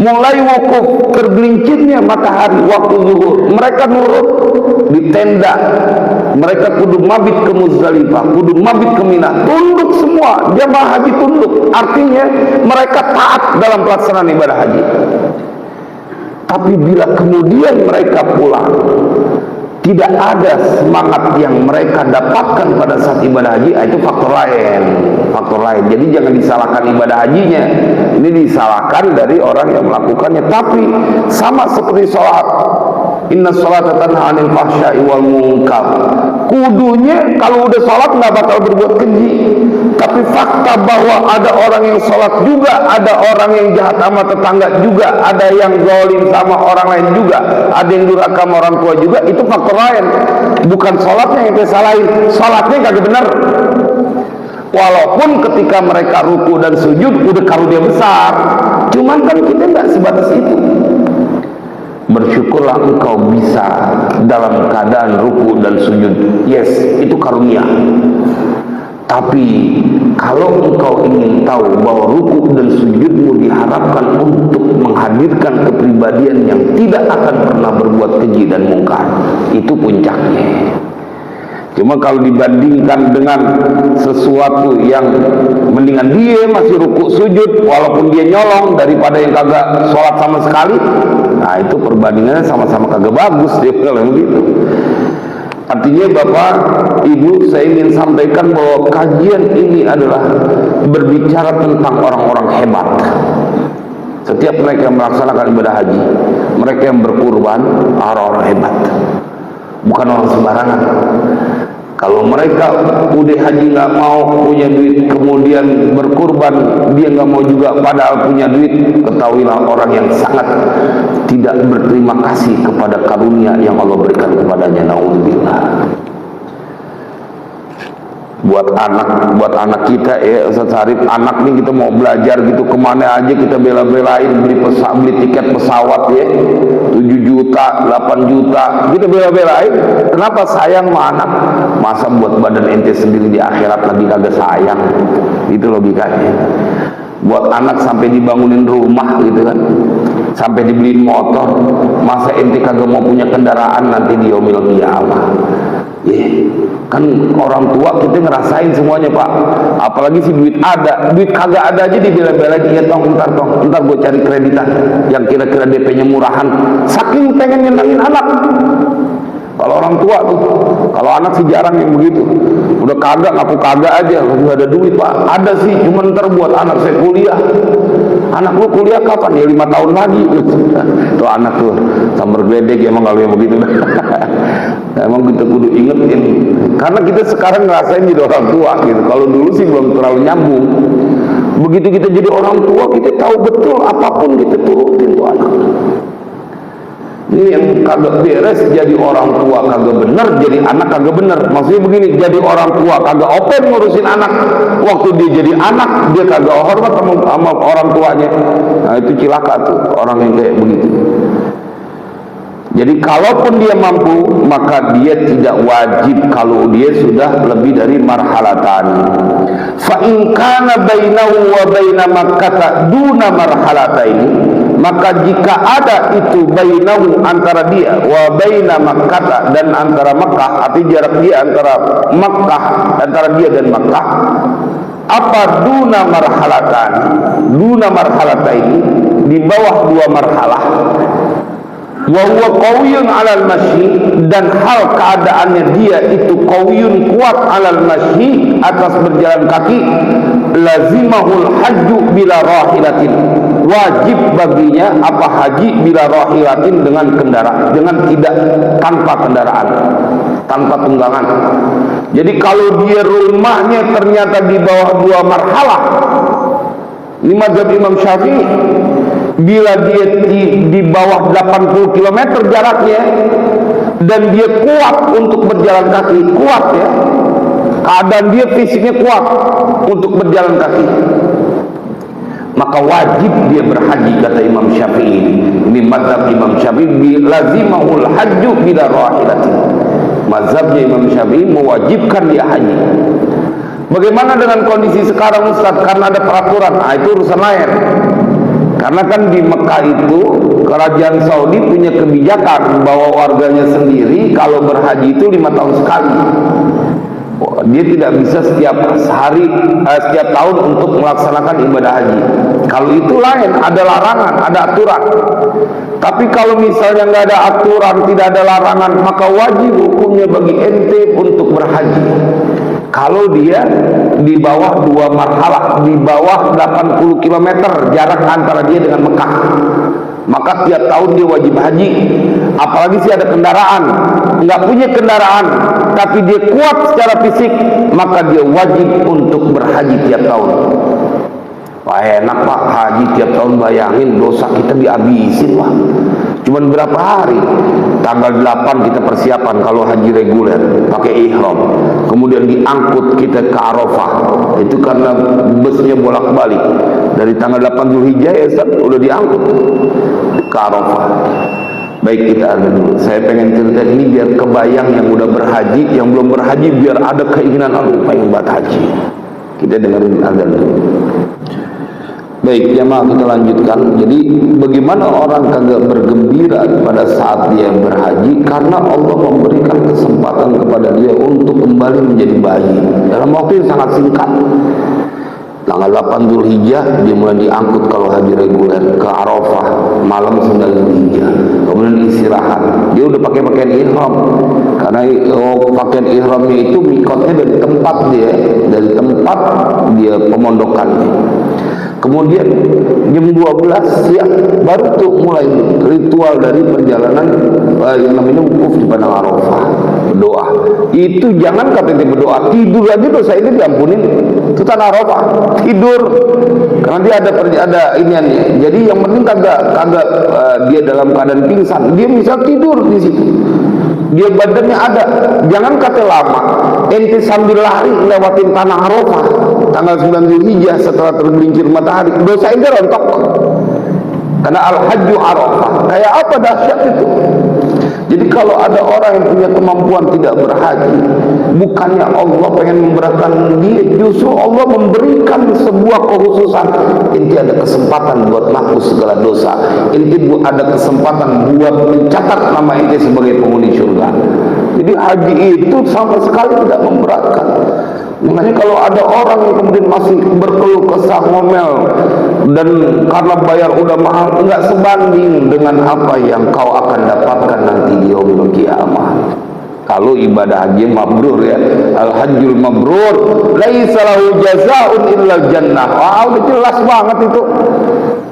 Mulai wukuf tergelincirnya matahari waktu zuhur, mereka nurut di tenda. Mereka kudu mabit ke Muzdalifah, kudu mabit ke Mina, tunduk semua. Jamaah haji tunduk, artinya mereka taat dalam pelaksanaan ibadah haji. Tapi bila kemudian mereka pulang, tidak ada semangat yang mereka dapatkan pada saat ibadah haji, itu faktor lain. Jadi jangan disalahkan ibadah hajinya, ini disalahkan dari orang yang melakukannya. Tapi sama seperti sholat, inna sholata tanha 'anil fahsya'i wal munkar. Kudunya kalau udah sholat nggak bakal berbuat keji. Tapi fakta bahwa ada orang yang sholat juga, ada orang yang jahat sama tetangga juga, ada yang zalim sama orang lain juga, ada yang durhaka sama orang tua juga, itu faktor lain. Bukan sholatnya yang disalahin, sholatnya kagak benar. Walaupun ketika mereka ruku dan sujud udah karunia besar, cuman kan kita nggak sebatas itu. Bersyukurlah engkau bisa dalam keadaan ruku dan sujud, yes, itu karunia. Tapi kalau engkau ingin tahu bahwa ruku dan sujudmu diharapkan untuk menghadirkan kepribadian yang tidak akan pernah berbuat keji dan mungkar, itu puncaknya. Cuma kalau dibandingkan dengan sesuatu yang mendingan dia masih rukuk sujud walaupun dia nyolong daripada yang kagak sholat sama sekali, nah itu perbandingannya sama-sama kagak bagus dia bilang begitu. Artinya Bapak Ibu, saya ingin sampaikan bahwa kajian ini adalah berbicara tentang orang-orang hebat. Setiap mereka yang melaksanakan ibadah haji, mereka yang berkurban, orang-orang hebat, bukan orang sembarangan. Kalau mereka udah haji nggak mau punya duit, kemudian berkurban dia nggak mau juga padahal punya duit, ketahuilah orang yang sangat tidak berterima kasih kepada karunia yang Allah berikan kepadanya. Naudzubillah. Buat anak kita ya Ustaz Sarif, anak nih kita mau belajar gitu kemana aja kita bela-belain beli tiket pesawat ya 7 juta 8 juta kita bela-belain. Kenapa? Sayang sama anak. Masa buat badan ente sendiri di akhirat lagi kagak sayang? Itu logikanya. Buat anak sampai dibangunin rumah gitu kan, sampai dibeliin motor, masa ente kagak mau punya kendaraan nanti di yaumil qiyamah? Kan orang tua kita ngerasain semuanya Pak, apalagi si duit ada, duit kagak ada aja dibela-belain. Ya ntar gue cari kreditan yang kira-kira DP-nya murahan, saking pengen nyenengin anak. Kalau orang tua tuh, kalau anak sih jarang yang begitu. Udah kagak, ngaku kagak aja, nggak ada duit Pak. Ada sih, cuma ntar buat anak saya kuliah. Anak lu kuliah kapan? Ya 5 tahun lagi. Tuh anak tuh sambar gledek emang kalau yang begitu. Emang kita kudu ingetin, karena kita sekarang ngerasain jadi orang tua gitu. Kalau dulu sih belum terlalu nyambung. Begitu kita jadi orang tua, kita tahu betul apapun kita turutin tuh anak. Ini yang kagak beres, jadi orang tua kagak bener, jadi anak kagak bener. Maksudnya begini, jadi orang tua kagak open ngurusin anak, waktu dia jadi anak dia kagak hormat sama orang tuanya. Nah itu cilaka tuh orang yang kayak begitu. Jadi kalaupun dia mampu, maka dia tidak wajib kalau dia sudah lebih dari marhalatan. Fa in kana bainahu wa baina Makkah duna marhalataini, maka jika ada itu bainahu antara dia wa baina Makkah dan antara Makkah, arti jarak dia antara Makkah, antara dia dan Makkah, apa duna marhalatan, duna marhalataini, di bawah 2 marhalah, wa huwa qawiyun 'alal masyi, dan hal keadaannya dia itu qawiyun, kuat, 'alal masyi, atas berjalan kaki, lazimahul hajju bila rahilatin, wajib baginya apa haji bila rahilatin, dengan kendaraan, dengan tidak, tanpa kendaraan, tanpa tunggangan. Jadi kalau dia rumahnya ternyata di bawah 2 marhalah, ini mazhab Imam Syafi'i, bila dia di bawah 80 km jaraknya dan dia kuat untuk berjalan kaki, kuat ya, keadaan dia fisiknya kuat untuk berjalan kaki, maka wajib dia berhaji, kata Imam Syafi'i. Ini mazhab Imam Syafi'i, lazimahul hajju bila rahilati. Mazhabnya Imam Syafi'i mewajibkan dia haji. Bagaimana dengan kondisi sekarang Ustaz? Karena ada peraturan, nah itu urusan lain. Karena kan di Mekah itu kerajaan Saudi punya kebijakan bahwa warganya sendiri kalau berhaji itu 5 tahun sekali. Dia tidak bisa setiap tahun untuk melaksanakan ibadah haji. Kalau itu lain, ada larangan, ada aturan. Tapi kalau misalnya nggak ada aturan, tidak ada larangan, maka wajib hukumnya bagi ente untuk berhaji. Kalau dia di bawah 2 marhalah, di bawah 80 km jarak antara dia dengan Mekah, maka tiap tahun dia wajib haji. Apalagi sih ada kendaraan, nggak punya kendaraan tapi dia kuat secara fisik, maka dia wajib untuk berhaji tiap tahun. Wah enak Pak, haji tiap tahun, bayangin dosa kita dihabisin Pak. Cuman berapa hari? Tanggal 8 kita persiapan kalau haji reguler, pakai ihram. Kemudian diangkut kita ke Arafah. Itu karena busnya bolak-balik. Dari tanggal 8 Zulhijjah ya Ustaz, udah diangkut ke Arafah. Baik, kita ada dulu. Saya pengen cerita ini biar kebayang yang udah berhaji, yang belum berhaji biar ada keinginan, aduh pengen buat haji. Kita dengerin azan dulu. Baik jamaah, kita lanjutkan. Jadi bagaimana orang kagak bergembira pada saat dia berhaji? Karena Allah memberikan kesempatan kepada dia untuk kembali menjadi bayi dalam waktu yang sangat singkat. Tanggal 8 Dzulhijjah dia mulai diangkut kalau haji reguler ke Arafah malam 9 Dzulhijjah, kemudian istirahat. Dia udah pakai pakaian ihram karena pakaian ihramnya itu mikotnya dari tempat dia pemondokannya. Kemudian jam 12 siang baru tuh mulai ritual dari perjalanan yang namanya wukuf di Padang Arafah, berdoa. Itu jangan katanya berdoa, tidur aja dosa ini diampunin. Itu tanah Arafah, tidur. Karena dia ada iniannya. Jadi yang penting kagak dia dalam keadaan pingsan, dia bisa tidur di situ. Dia badannya ada, jangan kata lama. Ente sambil lari lewatin tanah Arafah tanggal 9 Dzulhijjah setelah tergelincir matahari, dosa ente rontok. Karena al-hajju Arafah. Kayak apa dahsyat itu. Jadi kalau ada orang yang punya kemampuan tidak berhaji, bukannya Allah pengen memberatkan dia, justru Allah memberikan sebuah kekhususan. Inti ada kesempatan buat menghapus segala dosa. Inti ada kesempatan buat mencatat nama inti sebagai penghuni surga. Jadi haji itu sama sekali tidak memberatkan. Makanya kalau ada orang yang kemudian masih berkeluh kesah ngomel dan karena bayar udah mahal, enggak sebanding dengan apa yang kau akan dapatkan nanti di yaumul qiyamah. Kalau ibadah haji mabrur ya, al-hajjul mabrur laisa lahu jazaa'un illa jannah. Wah, udah jelas banget itu.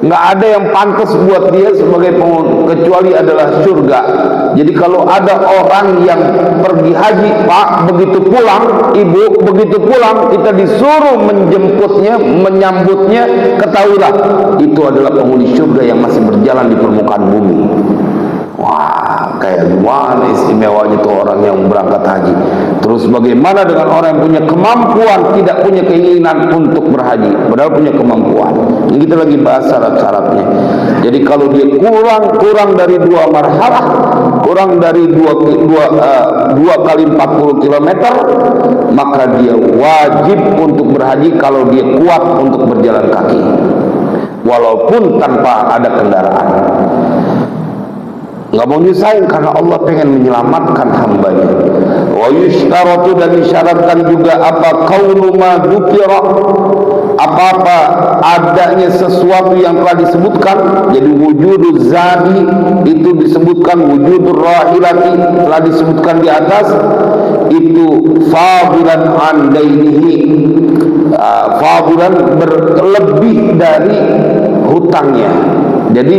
Nggak ada yang pantas buat dia sebagai penghuni kecuali adalah surga. Jadi kalau ada orang yang pergi haji, Pak, begitu pulang, Ibu, begitu pulang kita disuruh menjemputnya, menyambutnya, ketahuilah itu adalah penghuni surga yang masih berjalan di permukaan bumi. Wah, kayak gimana istimewanya tuh orang yang berangkat haji. Terus bagaimana dengan orang yang punya kemampuan, tidak punya keinginan untuk berhaji, padahal punya kemampuan. Ini kita lagi bahas syarat-syaratnya. Jadi kalau dia kurang dari 2 marhalah, kurang dari 2 kali 40 km, maka dia wajib untuk berhaji kalau dia kuat untuk berjalan kaki, walaupun tanpa ada kendaraan. Nggak mau nyusahin karena Allah pengen menyelamatkan hambanya. Wa yushtaratu, dan disyaratkan juga apa kaunu ma dzukira, apa-apa adanya sesuatu yang telah disebutkan. Jadi wujuduz zadi itu disebutkan, wujudur rahilati telah disebutkan di atas, itu fadilan an dainihi, fadilan berlebih dari hutangnya. Jadi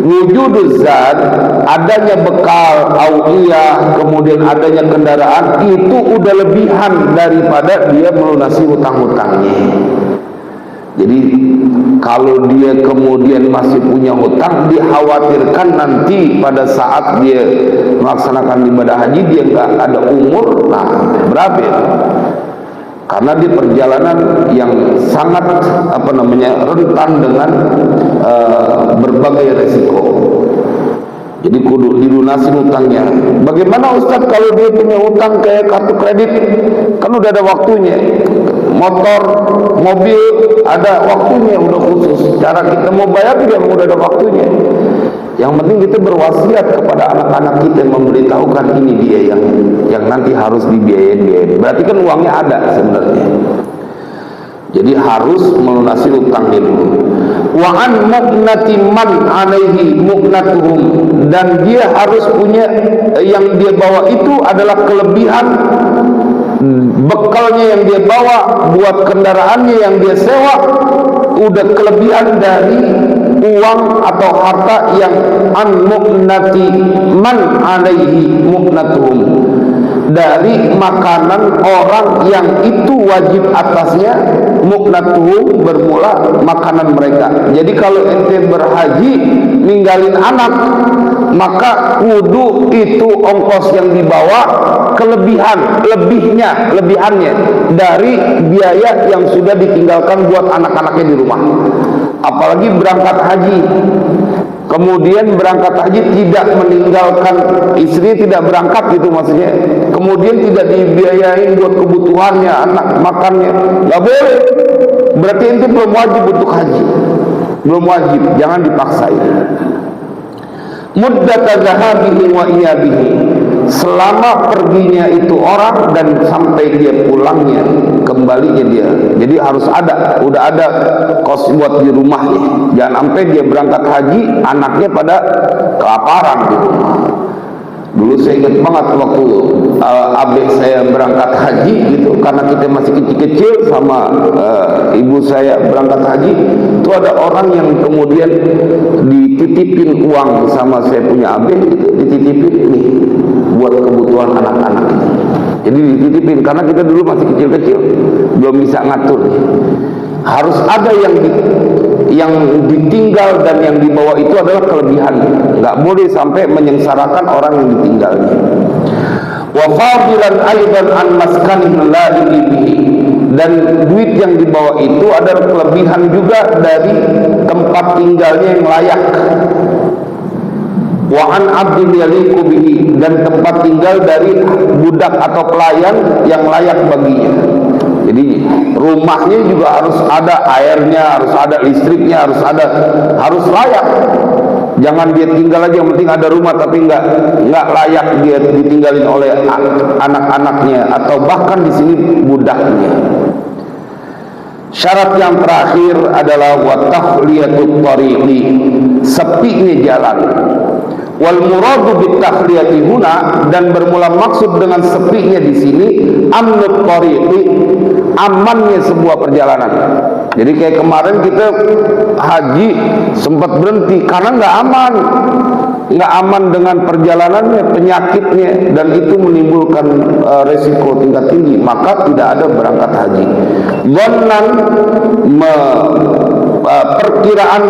wujuduz zat, adanya bekal awiyah, kemudian adanya kendaraan, itu udah lebihan daripada dia melunasi hutang-hutangnya. Jadi kalau dia kemudian masih punya hutang, dikhawatirkan nanti pada saat dia melaksanakan ibadah haji dia nggak ada umur, nah berapa ya? Karena di perjalanan yang sangat rentan dengan berbagai resiko. Jadi kudu dilunasi hutangnya. Bagaimana Ustaz kalau dia punya hutang kayak kartu kredit? Kan udah ada waktunya. Motor, mobil ada waktunya, udah khusus. Cara kita mau bayar juga udah ada waktunya. Yang penting kita berwasiat kepada anak-anak kita, memberitahukan ini dia yang nanti harus dibiayain. Berarti kan uangnya ada sebenarnya. Jadi harus melunasi hutangnya dulu. Wa an mu'nati man alaihi mu'natuhum, dan dia harus punya yang dia bawa itu adalah kelebihan bekalnya yang dia bawa buat kendaraannya yang dia sewa, udah kelebihan dari uang atau harta yang an mu'nati man alaihi mu'natuhum, dari makanan orang yang itu wajib atasnya, mu'natuhum bermula makanan mereka. Jadi kalau ente berhaji ninggalin anak, maka kudu itu ongkos yang dibawa lebihannya dari biaya yang sudah ditinggalkan buat anak-anaknya di rumah. Apalagi berangkat haji, kemudian berangkat haji tidak meninggalkan istri, tidak berangkat gitu maksudnya, kemudian tidak dibiayain buat kebutuhannya, anak makannya, nggak boleh. Berarti ente belum wajib untuk haji. belum wajib, jangan dipaksain. Muddata zahabihi wa iyabihi, selama perginya itu orang dan sampai dia pulangnya, kembalinya dia. Jadi harus ada, udah ada kos buat di rumahnya. Jangan sampai dia berangkat haji, anaknya pada kelaparan di rumah. Dulu saya ingat banget waktu adik saya berangkat haji gitu, karena kita masih kecil-kecil sama ibu saya berangkat haji, itu ada orang yang kemudian dititipin uang sama saya punya adik gitu, dititipin nih buat kebutuhan anak-anak. Jadi dititipin karena kita dulu masih kecil-kecil, belum bisa ngatur. Harus ada yang ditinggal dan yang dibawa itu adalah kelebihan. Nggak boleh sampai menyengsarakan orang yang ditinggalnya. Wa fadilan aidan an maskanin la bihi, dan duit yang dibawa itu adalah kelebihan juga dari tempat tinggalnya yang layak. Wa an abdin yaliqu bihi, dan tempat tinggal dari budak atau pelayan yang layak baginya. Jadi rumahnya juga harus ada airnya, harus ada listriknya, harus layak. Jangan dia tinggal aja, yang penting ada rumah tapi nggak layak dia ditinggalin oleh anak-anaknya atau bahkan di sini budaknya. Syarat yang terakhir adalah wa tahliyatut tariqi, sepinya jalan. Wal muradu bit tahliyati huna, dan bermula maksud dengan sepinya di sini amnut tariqi, amannya sebuah perjalanan. Jadi kayak kemarin kita haji sempat berhenti karena nggak aman dengan perjalanannya, penyakitnya, dan itu menimbulkan resiko tingkat tinggi, maka tidak ada berangkat haji. Dhannan, perkiraan,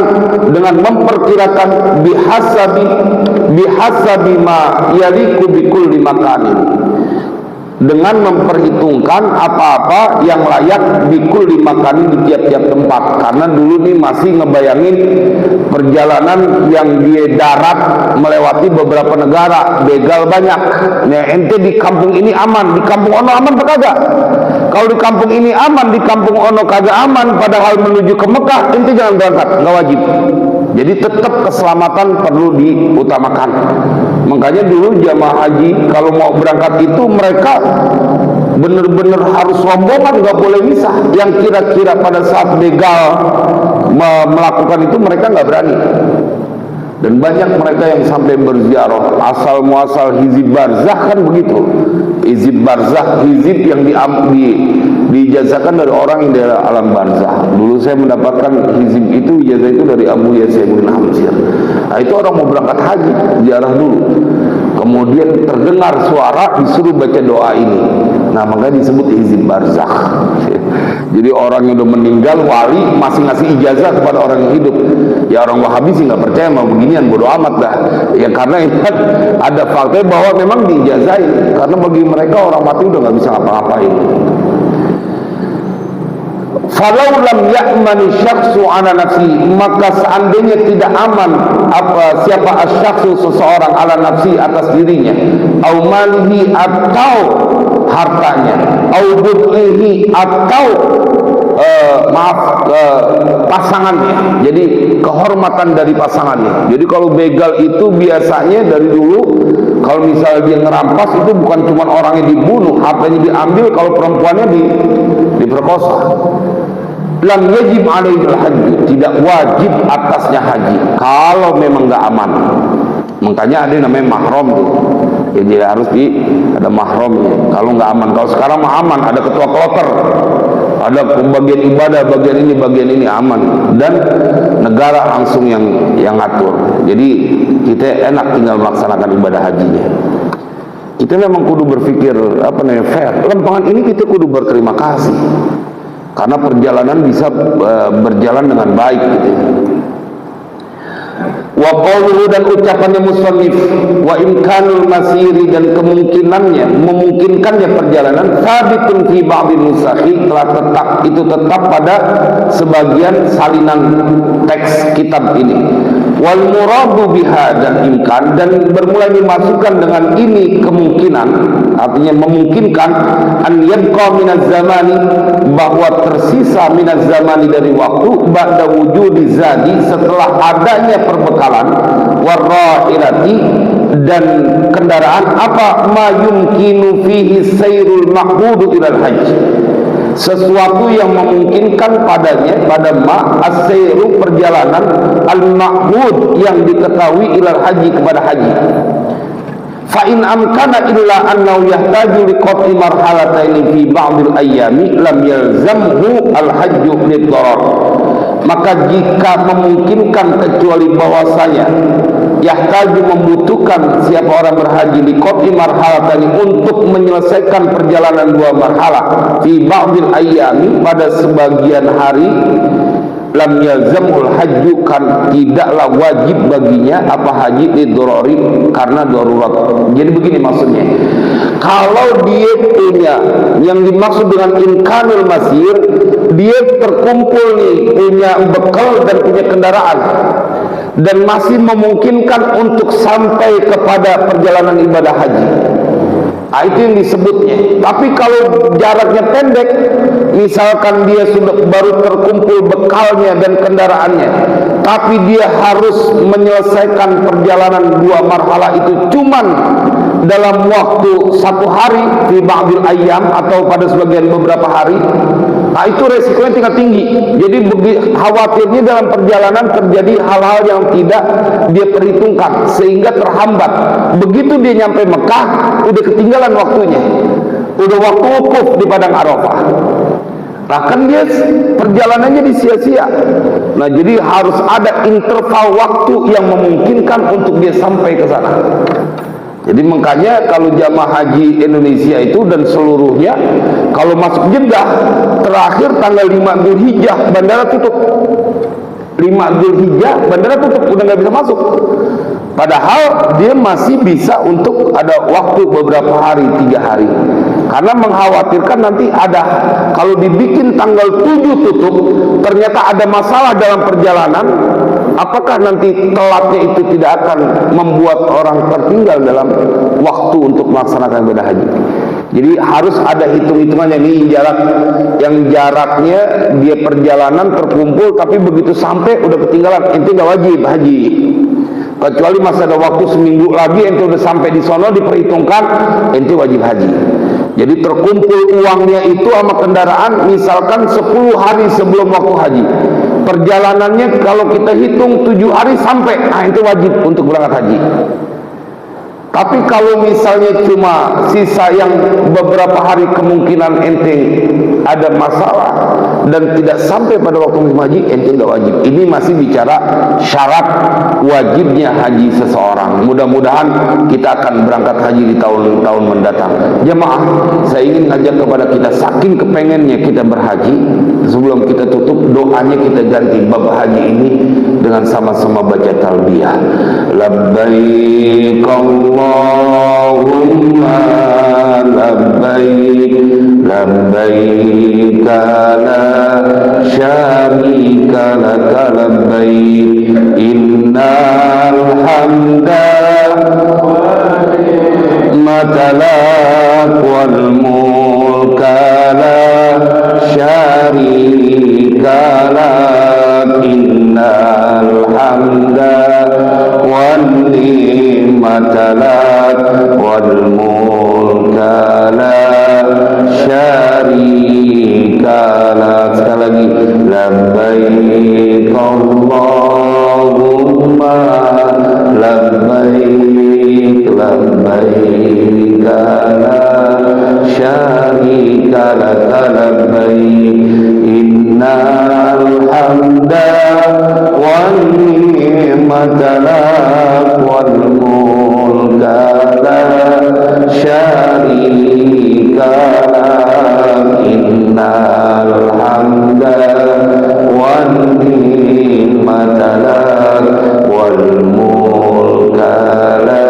dengan memperkirakan bihasabi ma yaliku bikul di makanin, dengan memperhitungkan apa-apa yang layak bikul dimakanin di tiap-tiap tempat. Karena dulu nih masih ngebayangin perjalanan yang dia darat melewati beberapa negara, begal banyak. Nah, ente di kampung ini aman, di kampung ono aman apa kagak? Kalau di kampung ini aman, di kampung ono kagak aman, padahal menuju ke Mekah, ente jangan berangkat, nggak wajib. Jadi tetap keselamatan perlu diutamakan. Makanya dulu jamaah haji kalau mau berangkat itu mereka benar-benar harus rombongan, nggak boleh misah. Yang kira-kira pada saat begal melakukan itu mereka nggak berani. Dan banyak mereka yang sampai berziarah asal muasal hizib barzah, kan begitu. Hizib barzah, hizib yang dijazakan dari orang yang dari alam barzah. Dulu saya mendapatkan hizib itu, ijazah itu dari Abu Yasin Hamzir. Nah, itu orang mau berangkat haji, ziarah dulu. Kemudian terdengar suara disuruh baca doa ini. Nah, makanya disebut hizib barzah. Jadi orang yang udah meninggal, wali masih ngasih ijazah kepada orang yang hidup. Ya orang Wahabi sih nggak percaya sama beginian, bodo amat dah. Ya karena ini kan ada fakta bahwa memang diijazahin. Karena bagi mereka orang mati udah nggak bisa ngapa-ngapain. Falau lam ya'mani syakhsu ala nafsi, maka seandainya tidak aman siapa asyakhsu, seseorang ala nafsi, atas dirinya, au malihi, atau hartanya, au bud'ihi, atau pasangannya. Jadi kehormatan dari pasangannya. Jadi kalau begal itu biasanya dari dulu, kalau misalnya dia ngerampas itu bukan cuma orangnya dibunuh, hartanya diambil, kalau perempuannya diperkosa. Lam yajib alaihil haji, tidak wajib atasnya haji kalau memang nggak aman. Makanya ada yang namanya mahram tuh. Jadi harus ada mahramnya. Kalau nggak aman, kalau sekarang mah aman, ada ketua kloter, ada bagian ibadah, bagian ini aman, dan negara langsung yang ngatur. Jadi kita enak tinggal melaksanakan ibadah hajinya. Kita memang kudu berpikir fair. Lempangan ini kita kudu berterima kasih. Karena perjalanan bisa berjalan dengan baik gitu. Wa qawluhu, dan ucapannya musannif, wa imkanul masiri, dan memungkinkannya perjalanan, sabitun fi ba'dil nusakhi, itu tetap pada sebagian salinan teks kitab ini. Wal muradu bihadza imkan, dan bermula dimasukkan dengan ini kemungkinan, artinya memungkinkan an yabqa minaz zamani, bahwa tersisa minaz zamani dari waktu, ba'da wujudi zadi, setelah adanya perbekalan, warrahilati, dan kendaraan, apa ma yumkinu fihi sayrul ma'budu ilal hajj, sesuatu yang memungkinkan padanya, pada ma as-sayru, perjalanan, al-ma'bud, yang diketahui, ilal haji, kepada haji. Fa in amkana illa annahu yahtaju liqat'i marhalataini fi ba'dil ayyami lam yalzamhu al-hajju lid-darar. Maka jika memungkinkan, kecuali bahwasanya yahtaju, membutuhkan siapa orang berhaji, liqat'i marhalatani, untuk menyelesaikan perjalanan dua marhalah, fi ba'dil ayyami, pada sebagian hari, lam yalzamul hajju, kan tidaklah wajib baginya apa haji, lidorori, karena darurat. Jadi begini maksudnya, kalau dia punya yang dimaksud dengan imkanul masir, dia terkumpul nih, punya bekal dan punya kendaraan, dan masih memungkinkan untuk sampai kepada perjalanan ibadah haji. Nah, itu yang disebutnya. Tapi kalau jaraknya pendek, misalkan dia sudah baru terkumpul bekalnya dan kendaraannya, tapi dia harus menyelesaikan perjalanan dua marhalah itu cuman dalam waktu 1 hari, di ba'dil ayyam, atau pada sebagian beberapa hari, nah itu resikonya tingkat tinggi. Jadi khawatirnya dalam perjalanan terjadi hal-hal yang tidak dia perhitungkan, sehingga terhambat. Begitu dia nyampe Mekah, udah ketinggalan waktunya, udah waktu wukuf di Padang Arafah. Nah kan dia perjalanannya disia-sia. Nah jadi harus ada interval waktu yang memungkinkan untuk dia sampai ke sana. Jadi makanya kalau jamaah haji Indonesia itu dan seluruhnya, kalau masuk Jeddah terakhir tanggal 5 Dzulhijjah, bandara tutup. 5 Dzulhijjah bandara tutup, udah nggak bisa masuk. Padahal dia masih bisa untuk ada waktu beberapa hari, 3 hari. Karena mengkhawatirkan nanti ada, kalau dibikin tanggal 7 tutup, ternyata ada masalah dalam perjalanan, apakah nanti telatnya itu tidak akan membuat orang tertinggal dalam waktu untuk melaksanakan ibadah haji. Jadi harus ada hitung-hitungannya nih, yang jaraknya dia perjalanan terkumpul, tapi begitu sampai udah ketinggalan, ente nggak wajib haji. Kecuali masih ada waktu seminggu lagi, ente udah sampai di sono, diperhitungkan, ente wajib haji. Jadi terkumpul uangnya itu sama kendaraan, misalkan 10 hari sebelum waktu haji. Perjalanannya kalau kita hitung 7 hari sampai, nah itu wajib untuk berangkat haji. Tapi kalau misalnya cuma sisa yang beberapa hari, kemungkinan ente ada masalah dan tidak sampai pada waktu musim haji, ente nggak wajib. Ini masih bicara syarat wajibnya haji seseorang. Mudah-mudahan kita akan berangkat haji di tahun-tahun mendatang. Jemaah, saya ingin ngajak kepada kita, saking kepengennya kita berhaji, sebelum kita tutup, doanya kita ganti bab haji ini dengan sama-sama baca talbiyah. Labbaik Allahumma labbaik, labbaik la syarika laka labbaik, innal hamda matalak wal mulka la syarika lak, innal hamda wan ni'mata lak wal mulka la syarika lak. Sekali lagi, labbaik Allahumma labbaik, labbaik la syarika laka labbaik, innal hamda wan ni'mata lak wal mulka la syarika lak, innal hamda wan ni'mata lak wal mulka la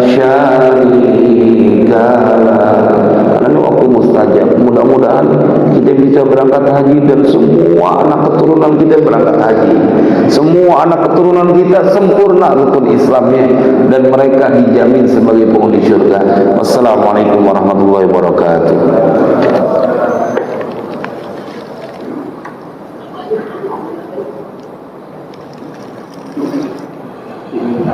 syarika lak. Karena waktu mustajab, mudah-mudahan kita bisa berangkat haji dan semua anak keturunan kita berangkat haji. Semua anak keturunan kita sempurna rukun Islamnya dan mereka dijamin sebagai penghuni surga. Wassalamualaikum warahmatullahi wabarakatuh.